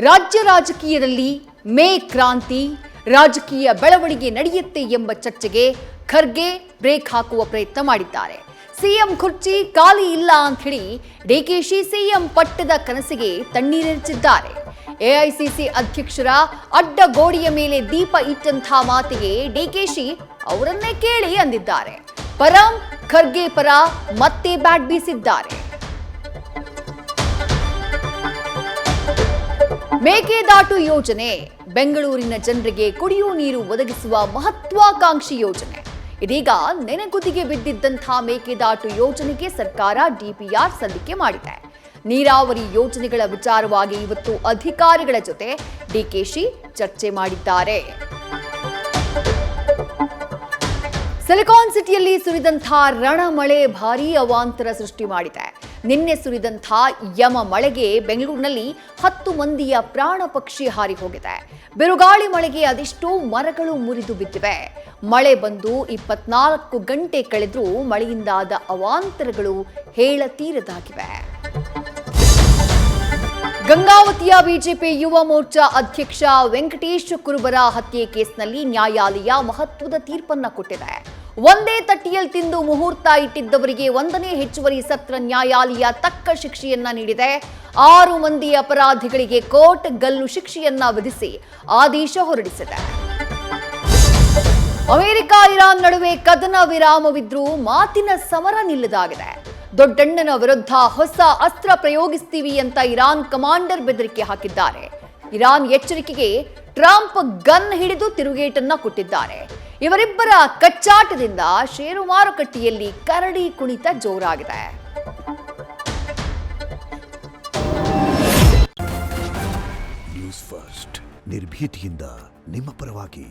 ರಾಜ್ಯ ರಾಜಕೀಯದಲ್ಲಿ ಮೇ ಕ್ರಾಂತಿ ರಾಜಕೀಯ ಬೆಳವಣಿಗೆ ನಡೆಯುತ್ತೆ ಎಂಬ ಚರ್ಚೆಗೆ ಖರ್ಗೆ ಬ್ರೇಕ್ ಹಾಕುವ ಪ್ರಯತ್ನ ಮಾಡಿದ್ದಾರೆ. ಸಿಎಂ ಕುರ್ಚಿ ಖಾಲಿ ಇಲ್ಲ ಅಂತ ಹೇಳಿ ಡಿಕೆಶಿ ಸಿಎಂ ಪಟ್ಟದ ಕನಸಿಗೆ ತಣ್ಣೀರೆರಚಿದ್ದಾರೆ. ಎಐಸಿಸಿ ಅಧ್ಯಕ್ಷರ ಅಡ್ಡ ಗೋಡೆಯ ಮೇಲೆ ದೀಪ ಇಟ್ಟಂಥ ಮಾತಿಗೆ ಡಿಕೆಶಿ ಅವರನ್ನೇ ಕೇಳಿ ಅಂದಿದ್ದಾರೆ. ಪರಂ ಖರ್ಗೆ ಪರ ಮತ್ತೆ ಬ್ಯಾಟ್ ಬೀಸಿದ್ದಾರೆ. ಮೇಕೆದಾಟು ಯೋಜನೆ ಬೆಂಗಳೂರಿನ ಜನರಿಗೆ ಕುಡಿಯುವ ನೀರು ಒದಗಿಸುವ ಮಹತ್ವಾಕಾಂಕ್ಷಿ ಯೋಜನೆ. ಇದೀಗ ನೆನೆಗುದಿಗೆ ಬಿದ್ದಿದ್ದಂತಹ ಮೇಕೆದಾಟು ಯೋಜನೆಗೆ ಸರ್ಕಾರ ಡಿಪಿಆರ್ ಸಲ್ಲಿಕೆ ಮಾಡಿದೆ. ನೀರಾವರಿ ಯೋಜನೆಗಳ ವಿಚಾರವಾಗಿ ಇವತ್ತು ಅಧಿಕಾರಿಗಳ ಜೊತೆ ಡಿಕೆಶಿ ಚರ್ಚೆ ಮಾಡಿದ್ದಾರೆ. ಸಿಲಿಕಾನ್ ಸಿಟಿಯಲ್ಲಿ ಸುರಿದಂತಹ ರಣಮಳೆ ಭಾರೀ ಅವಾಂತರ ಸೃಷ್ಟಿ ಮಾಡಿದೆ. ನಿನ್ನೆ ಸುರಿದಂಥ ಯಮ ಮಳೆಗೆ ಬೆಂಗಳೂರಿನಲ್ಲಿ 10 ಮಂದಿಯ ಪ್ರಾಣ ಪಕ್ಷಿ ಹಾರಿ ಹೋಗಿದೆ. ಬಿರುಗಾಳಿ ಮಳೆಗೆ ಅದೆಷ್ಟೋ ಮರಗಳು ಮುರಿದು ಬಿದ್ದಿವೆ. ಮಳೆ ಬಂದು 24 ಗಂಟೆ ಕಳೆದ್ರೂ ಮಳೆಯಿಂದಾದ ಅವಾಂತರಗಳು ಹೇಳತೀರದಾಗಿವೆ. ಗಂಗಾವತಿಯ ಬಿಜೆಪಿ ಯುವ ಮೋರ್ಚಾ ಅಧ್ಯಕ್ಷ ವೆಂಕಟೇಶ್ ಕುರುಬರ ಹತ್ಯೆ ಕೇಸ್ನಲ್ಲಿ ನ್ಯಾಯಾಲಯ ಮಹತ್ವದ ತೀರ್ಪನ್ನ ಕೊಟ್ಟಿದೆ. ಒಂದೇ ತಟ್ಟಿಯಲ್ಲಿ ತಿಂದು ಮುಹೂರ್ತ ಇಟ್ಟಿದ್ದವರಿಗೆ 1ನೇ ಹೆಚ್ಚುವರಿ ಸತ್ರ ನ್ಯಾಯಾಲಯ ತಕ್ಕ ಶಿಕ್ಷೆಯನ್ನ ನೀಡಿದೆ. 6 ಮಂದಿ ಅಪರಾಧಿಗಳಿಗೆ ಕೋರ್ಟ್ ಗಲ್ಲು ಶಿಕ್ಷೆಯನ್ನ ವಿಧಿಸಿ ಆದೇಶ ಹೊರಡಿಸಿದೆ. ಅಮೆರಿಕ ಇರಾನ್ ನಡುವೆ ಕದನ ವಿರಾಮವಿದ್ರೂ ಮಾತಿನ ಸಮರ ನಿಲ್ಲದಾಗಿದೆ. ದೊಡ್ಡಣ್ಣನ ವಿರುದ್ಧ ಹೊಸ ಅಸ್ತ್ರ ಪ್ರಯೋಗಿಸ್ತೀವಿ ಅಂತ ಇರಾನ್ ಕಮಾಂಡರ್ ಬೆದರಿಕೆ ಹಾಕಿದ್ದಾರೆ. ಇರಾನ್ ಎಚ್ಚರಿಕೆಗೆ ಟ್ರಂಪ್ ಗನ್ ಹಿಡಿದು ತಿರುಗೇಟನ್ನ ಕೊಟ್ಟಿದ್ದಾರೆ. ಇವರಿಬ್ಬರ ಕಚ್ಚಾಟದಿಂದ ಷೇರು ಮಾರುಕಟ್ಟೆಯಲ್ಲಿ ಕರಡಿ ಕುಣಿತ ಜೋರಾಗಿದೆ. ನ್ಯೂಸ್ ಫಸ್ಟ್ ನಿರ್ಭೀತಿಯಿಂದ ನಿಮ್ಮ ಪರವಾಗಿ.